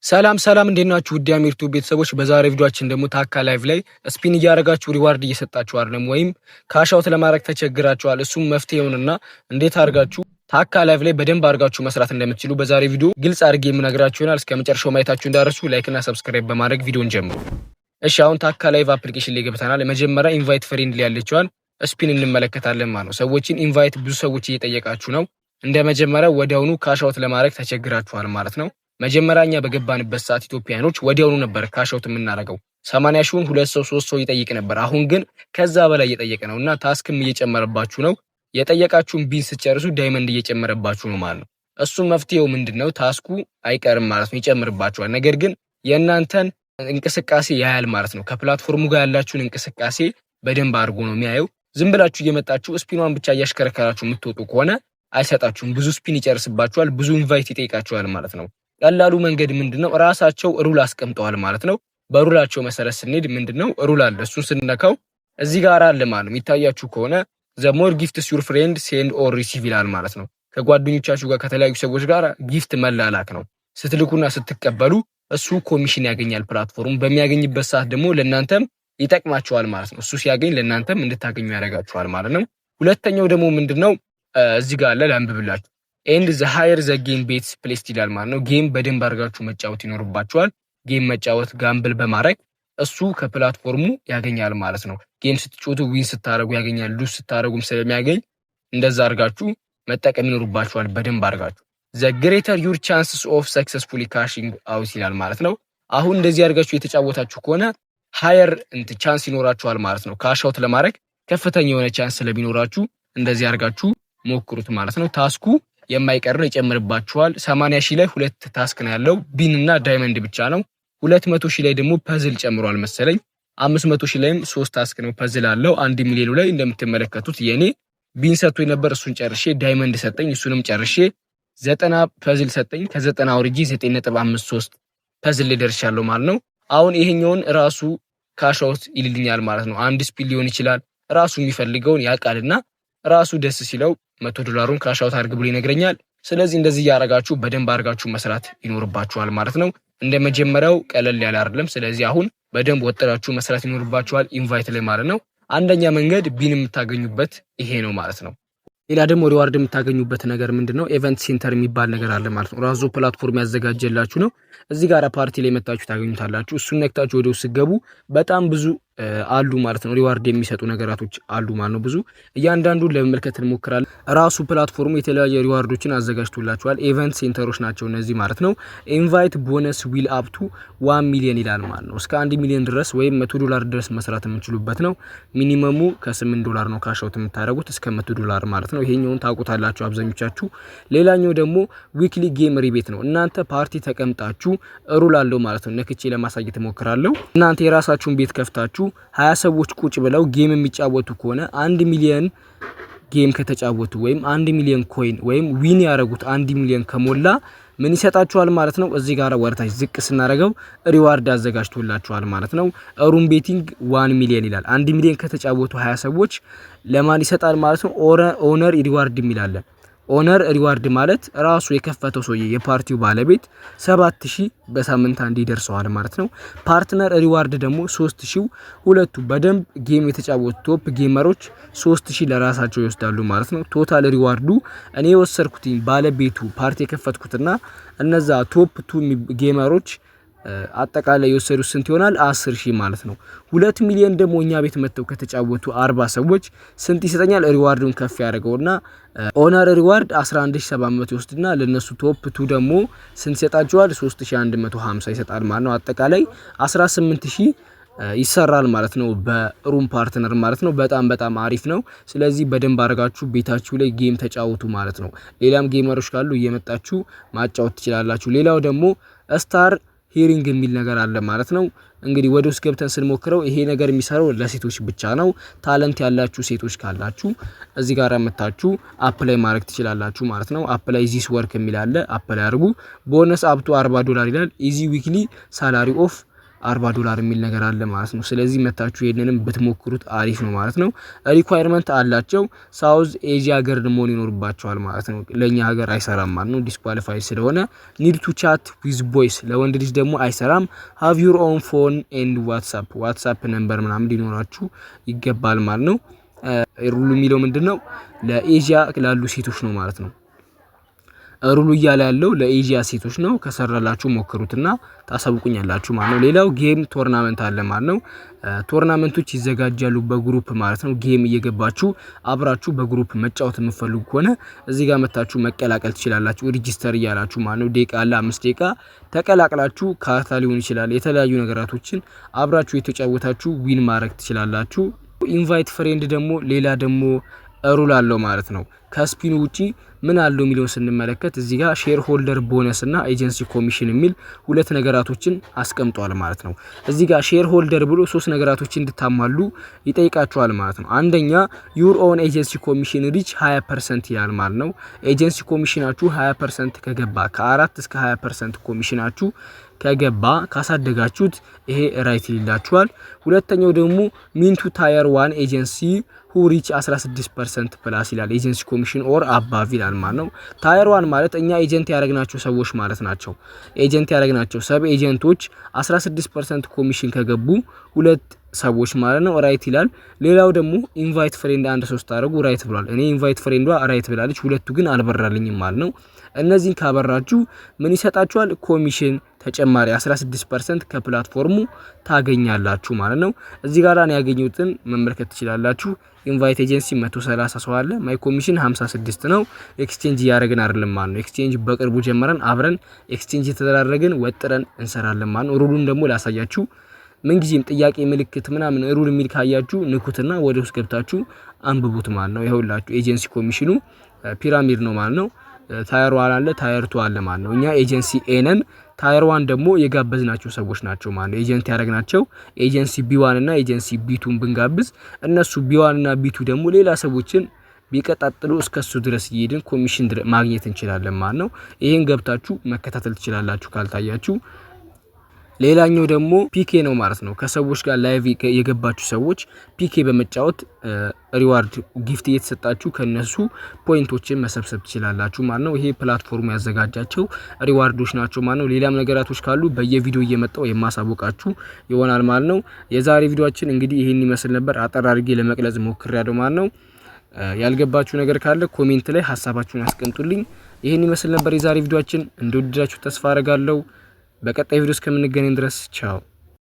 ሰላም እንዴት ናችሁ? ውድ አሚርቱ ቤተሰቦች በዛሬ ቪዲዮአችን ደግሞ ታካ ላይቭ ላይ ስፒን እያደረጋችሁ ሪዋርድ እየሰጣችሁ አይደለም ወይም ካሽ አውት ለማድረግ ተቸግራችኋል። እሱም መፍትሄውንና እንዴት አድርጋችሁ ታካ ላይቭ ላይ በደንብ አድርጋችሁ መስራት እንደምትችሉ በዛሬ ቪዲዮ ግልጽ አድርጌ የምነግራችሁ ይሆናል። እስከመጨረሻው ማየታችሁ እንዳትረሱ ላይክ እና ሰብስክራይብ በማድረግ ቪዲዮን ጀምሩ። እሺ አሁን ታካ ላይቭ አፕሊኬሽን ላይ ገብተናል። መጀመሪያ ኢንቫይት ፍሬንድ ያለችዋን ስፒን እንመለከታለን ማለት ነው። ሰዎችን ኢንቫይት ብዙ ሰዎች እየጠየቃችሁ ነው። እንደመጀመሪያ ወዲያውኑ ካሽ አውት ለማድረግ ተቸግራችኋል ማለት ነው። መጀመሪያኛ በገባንበት ሰዓት ኢትዮጵያኖች ወዲያውኑ ነበር ካሽ አውት የምናደርገው 80 ሺውን 2 ሰው 3 ሰው ይጠይቅ ነበር። አሁን ግን ከዛ በላይ እየጠየቀ ነውና ታስክም እየጨመረባችሁ ነው። የጠየቃችሁን ቢን ስትጨርሱ ዳይመንድ እየጨመረባችሁ ነው ማለት ነው። እሱ መፍትሄው ምንድነው? ታስኩ አይቀርም ማለት ነው፣ ይጨምርባችኋል። ነገር ግን የእናንተን እንቅስቃሴ ያያል ማለት ነው። ከፕላትፎርሙ ጋር ያላችሁን እንቅስቃሴ በደንብ አድርጎ ነው የሚያየው። ዝም ብላችሁ እየመጣችሁ ስፒኗን ብቻ እያሽከረከራችሁ የምትወጡ ከሆነ አይሰጣችሁም። ብዙ ስፒን ይጨርስባችኋል፣ ብዙ ኢንቫይት ይጠይቃችኋል ማለት ነው። ቀላሉ መንገድ ምንድነው? ራሳቸው ሩል አስቀምጠዋል ማለት ነው። በሩላቸው መሰረት ስንሄድ ምንድነው ሩል አለ። እሱን ስንነካው እዚህ ጋር አለ ማለት ነው። የሚታያችሁ ከሆነ the more gifts your friend send or receive ይላል ማለት ነው። ከጓደኞቻችሁ ጋር ከተለያዩ ሰዎች ጋር ጊፍት መላላክ ነው። ስትልኩና ስትቀበሉ እሱ ኮሚሽን ያገኛል ፕላትፎርሙ። በሚያገኝበት ሰዓት ደግሞ ለእናንተም ይጠቅማችኋል ማለት ነው። እሱ ሲያገኝ ለእናንተም እንድታገኙ ያደርጋችኋል ማለት ነው። ሁለተኛው ደግሞ ምንድነው? እዚህ ጋር አለ ላንብብላችሁ። ኤንድ ዘ ሃየር ዘ ጌም ቤትስ ፕሌስድ ይላል ማለት ነው። ጌም በደንብ አድርጋችሁ መጫወት ይኖርባችኋል። ጌም መጫወት ጋምብል በማድረግ እሱ ከፕላትፎርሙ ያገኛል ማለት ነው። ጌም ስትጫወቱ ዊን ስታረጉ ያገኛል፣ ሉዝ ስታረጉም ስለሚያገኝ እንደዛ አድርጋችሁ መጠቀም ይኖርባችኋል በደንብ አድርጋችሁ። ዘ ግሬተር ዩር ቻንስስ ኦፍ ሰክሰስፉሊ ካሽንግ አውት ይላል ማለት ነው። አሁን እንደዚህ አድርጋችሁ የተጫወታችሁ ከሆነ ሃየር ቻንስ ይኖራችኋል ማለት ነው። ካሽ አውት ለማድረግ ከፍተኛ የሆነ ቻንስ ስለሚኖራችሁ እንደዚህ አድርጋችሁ ሞክሩት ማለት ነው። ታስኩ የማይቀር ነው፣ ይጨምርባችኋል። 80 ሺህ ላይ 2 ታስክ ነው ያለው፣ ቢን እና ዳይመንድ ብቻ ነው። 200 ሺህ ላይ ደግሞ ፐዝል ጨምሯል መሰለኝ። 500 ሺህ ላይም 3 ታስክ ነው ፐዝል አለው። 1 ሚሊዮን ላይ እንደምትመለከቱት የኔ ቢን ሰጥቶኝ ነበር፣ እሱን ጨርሼ ዳይመንድ ሰጠኝ፣ እሱንም ጨርሼ 90 ፐዝል ሰጠኝ። ከ90 አውርጄ 9.53 ፐዝል ላይ ደርሻለሁ ማለት ነው። አሁን ይሄኛውን ራሱ ካሽ አውት ይልልኛል ማለት ነው። አንድ ስፒል ሊሆን ይችላል፣ ራሱ የሚፈልገውን ያውቃልና ራሱ ደስ ሲለው $100 ካሽ አውት አድርግ ብሎ ይነግረኛል። ስለዚህ እንደዚህ ያረጋችሁ በደንብ አድርጋችሁ መስራት ይኖርባችኋል ማለት ነው። እንደመጀመሪያው ቀለል ያለ አይደለም። ስለዚህ አሁን በደንብ ወጥራችሁ መስራት ይኖርባችኋል ኢንቫይት ላይ ማለት ነው። አንደኛ መንገድ ቢን የምታገኙበት ይሄ ነው ማለት ነው። ሌላ ደግሞ ሪዋርድ የምታገኙበት ነገር ምንድነው? ኢቨንት ሴንተር የሚባል ነገር አለ ማለት ነው። ራሱ ፕላትፎርም ያዘጋጀላችሁ ነው። እዚህ ጋር ፓርቲ ላይ መጣችሁ ታገኙታላችሁ። እሱን ነክታችሁ ወደ ውስጥ ገቡ። በጣም ብዙ አሉ ማለት ነው። ሪዋርድ የሚሰጡ ነገራቶች አሉ ማለት ነው። ብዙ እያንዳንዱን ለመመልከት እንሞክራለን። ራሱ ፕላትፎርሙ የተለያየ ሪዋርዶችን አዘጋጅቶላችኋል። ኢቨንት ሴንተሮች ናቸው እነዚህ ማለት ነው። ኢንቫይት ቦነስ ዊል አፕ ቱ 1 ሚሊዮን ይላል ማለት ነው። እስከ 1 ሚሊዮን ድረስ ወይም $100 ድረስ መስራት የምትችሉበት ነው። ሚኒመሙ ከ$8 ነው ካሽ አውት የምታደርጉት እስከ $100 ማለት ነው። ይሄኛውን ታውቁታላችሁ አብዛኞቻችሁ። ሌላኛው ደግሞ ዊክሊ ጌም ሪቤት ነው። እናንተ ፓርቲ ተቀምጣችሁ ሩል አለው ማለት ነው። ነክቼ ለማሳየት እሞክራለሁ። እናንተ የራሳችሁን ቤት ከፍታችሁ 20 ሰዎች ቁጭ ብለው ጌም የሚጫወቱ ከሆነ 1 ሚሊዮን ጌም ከተጫወቱ ወይም 1 ሚሊዮን ኮይን ወይም ዊን ያረጉት 1 ሚሊዮን ከሞላ ምን ይሰጣችኋል ማለት ነው። እዚህ ጋር ወርታች ዝቅ ስናረገው ሪዋርድ አዘጋጅቶላችኋል ማለት ነው። ሩም ቤቲንግ 1 ሚሊዮን ይላል። 1 ሚሊዮን ከተጫወቱ 20 ሰዎች ለማን ይሰጣል ማለት ነው? ኦነር ሪዋርድ የሚላለ ኦነር ሪዋርድ ማለት ራሱ የከፈተው ሰውዬ የፓርቲው ባለቤት 7000 በሳምንት አንድ ይደርሰዋል ማለት ነው። ፓርትነር ሪዋርድ ደግሞ 3000 ሁለቱ በደንብ ጌም የተጫወቱ ቶፕ ጌመሮች 3000 ለራሳቸው ይወስዳሉ ማለት ነው። ቶታል ሪዋርዱ እኔ የወሰድኩትኝ ባለቤቱ ፓርቲ የከፈትኩትና እነዛ ቶፕ 2 ጌመሮች አጠቃላይ የወሰዱ ስንት ይሆናል? 10000 ማለት ነው። 2 ሚሊዮን ደግሞ እኛ ቤት መጥተው ከተጫወቱ 40 ሰዎች ስንት ይሰጠኛል? ሪዋርዱን ከፍ ያደርገውና ኦነር ሪዋርድ 11700 ይወስድና ለነሱ ቶፕ 2 ደግሞ ስንት ይሰጣቸዋል? 3150 ይሰጣል ማለት ነው። አጠቃላይ 18000 ይሰራል ማለት ነው በሩም ፓርትነር ማለት ነው። በጣም አሪፍ ነው። ስለዚህ በደንብ አድርጋችሁ ቤታችሁ ላይ ጌም ተጫወቱ ማለት ነው። ሌላም ጌመሮች ካሉ እየመጣችሁ ማጫወት ትችላላችሁ። ሌላው ደግሞ ስታር ሂሪንግ የሚል ነገር አለ ማለት ነው። እንግዲህ ወደ ውስጥ ገብተን ስንሞክረው ይሄ ነገር የሚሰራው ለሴቶች ብቻ ነው። ታለንት ያላችሁ ሴቶች ካላችሁ እዚህ ጋር መጣችሁ አፕላይ ማድረግ ትችላላችሁ ማለት ነው። አፕላይ ዚስ ወርክ የሚል አለ፣ አፕላይ አድርጉ። ቦነስ አፕ ቱ $40 ይላል። ኢዚ ዊክሊ ሳላሪ ኦፍ $40 የሚል ነገር አለ ማለት ነው። ስለዚህ መታችሁ ይሄንንም ብትሞክሩት አሪፍ ነው ማለት ነው። ሪኳየርመንት አላቸው ሳውዝ ኤዥያ ሀገር መሆን ይኖርባቸዋል ማለት ነው። ለኛ ሀገር አይሰራም ማለት ነው ዲስኳሊፋይ ስለሆነ። ኒድ ቱ ቻት ዊዝ ቦይስ ለወንድ ልጅ ደግሞ አይሰራም። ሃቭ ዩር ኦን ፎን ኤንድ ዋትስአፕ ነምበር ምናምን ሊኖራችሁ ይገባል ማለት ነው። ሩሉ የሚለው ምንድነው ለኤዥያ ላሉ ሴቶች ነው ማለት ነው። ሩሉ እያለ ያለው ለኤዥያ ሴቶች ነው። ከሰራላችሁ ሞክሩትና ታሳውቁኛላችሁ ማለት ነው። ሌላው ጌም ቶርናመንት አለ ማለት ነው። ቶርናመንቶች ይዘጋጃሉ በግሩፕ ማለት ነው። ጌም እየገባችሁ አብራችሁ በግሩፕ መጫወት የምትፈልጉ ከሆነ እዚህ ጋር መታችሁ መቀላቀል ትችላላችሁ። ሬጂስተር እያላችሁ ማለት ነው። ደቂቃ አለ 5 ደቂቃ ተቀላቅላችሁ ካርታ ሊሆን ይችላል የተለያዩ ነገራቶችን አብራችሁ የተጫወታችሁ ዊን ማድረግ ትችላላችሁ። ኢንቫይት ፍሬንድ ደግሞ ሌላ ደግሞ ሩል አለው ማለት ነው። ከስፒኑ ውጪ ምን አለው የሚለውን ስንመለከት እዚህ ጋር ሼር ሆልደር ቦነስ እና ኤጀንሲ ኮሚሽን የሚል ሁለት ነገራቶችን አስቀምጧል ማለት ነው። እዚህ ጋር ሼር ሆልደር ብሎ 3 ነገራቶችን እንድታማሉ ይጠይቃቸዋል ማለት ነው። አንደኛ ዩር ኦን ኤጀንሲ ኮሚሽን ሪች 20% ይላል ማለት ነው። ኤጀንሲ ኮሚሽናችሁ 20% ከገባ ከ4 እስከ 20% ኮሚሽናችሁ ከገባ ካሳደጋችሁት ይሄ ራይት ይላችኋል። ሁለተኛው ደግሞ ሚንቱ ታየር 1 ኤጀንሲ ሁ ሪች 16% ፕላስ ይላል ኤጀንሲ ኮሚሽን ኦር አባቭ ይላል ማለት ነው። ታየር 1 ማለት እኛ ኤጀንት ያደረግናቸው ሰዎች ማለት ናቸው። ኤጀንት ያደረግናቸው ሰብ ኤጀንቶች 16% ኮሚሽን ከገቡ ሁለት ሰዎች ማለት ነው ራይት ይላል። ሌላው ደግሞ ኢንቫይት ፍሬንድ አንድ 3 አድርጉ ራይት ብሏል። እኔ ኢንቫይት ፍሬንዷ ራይት ብላለች፣ ሁለቱ ግን አልበራልኝም ማለት ነው። እነዚህን ካበራችሁ ምን ይሰጣችኋል? ኮሚሽን ተጨማሪ 16% ከፕላትፎርሙ ታገኛላችሁ ማለት ነው። እዚህ ጋር እኔ ያገኘሁትን መመልከት ትችላላችሁ። ኢንቫይት ኤጀንሲ 130 ሰው አለ። ማይ ኮሚሽን 56 ነው። ኤክስቼንጅ ያደረግን አይደለም ማለት ነው። ኤክስቼንጅ በቅርቡ ጀመረን አብረን ኤክስቼንጅ የተደራረግን ወጥረን እንሰራለን ማለት ነው። ሩሉን ደግሞ ላሳያችሁ። ምንጊዜም ጥያቄ ምልክት ምናምን ሩል የሚል ካያችሁ ንኩትና ወደ ውስጥ ገብታችሁ አንብቡት ማለት ነው። ይኸውላችሁ ኤጀንሲ ኮሚሽኑ ፒራሚድ ነው ማለት ነው። ታየር 1 አለ ታየር 2 አለ ማለት ነው። እኛ ኤጀንሲ ኤ ነን። ታየር 1 ደግሞ የጋበዝናቸው ሰዎች ናቸው ማለት ነው። ኤጀንት ያደረግናቸው ኤጀንሲ ቢ1 እና ኤጀንሲ ቢ2ን ብንጋብዝ እነሱ ቢ1 እና ቢ2 ደግሞ ሌላ ሰዎችን ቢቀጣጥሉ እስከሱ ድረስ ይሄድን ኮሚሽን ማግኘት እንችላለን ማለት ነው። ይሄን ገብታችሁ መከታተል ትችላላችሁ ካልታያችሁ። ሌላኛው ደግሞ ፒኬ ነው ማለት ነው። ከሰዎች ጋር ላይቭ የገባችሁ ሰዎች ፒኬ በመጫወት ሪዋርድ ጊፍት እየተሰጣችሁ ከነሱ ፖይንቶችን መሰብሰብ ትችላላችሁ ማለት ነው። ይሄ ፕላትፎርሙ ያዘጋጃቸው ሪዋርዶች ናቸው ማለት ነው። ሌላም ነገራቶች ካሉ በየቪዲዮ እየመጣው የማሳወቃችሁ ይሆናል ማለት ነው። የዛሬ ቪዲዮአችን እንግዲህ ይሄን ይመስል ነበር። አጠር አድርጌ ለመቅለጽ ሞክሬያለሁ ማለት ነው። ያልገባችሁ ነገር ካለ ኮሜንት ላይ ሐሳባችሁን አስቀምጡልኝ። ይሄን ይመስል ነበር የዛሬ ቪዲዮአችን። እንደወደዳችሁ ተስፋ አደርጋለሁ። በቀጣይ ቪዲዮ እስከምንገናኝ ድረስ ቻው።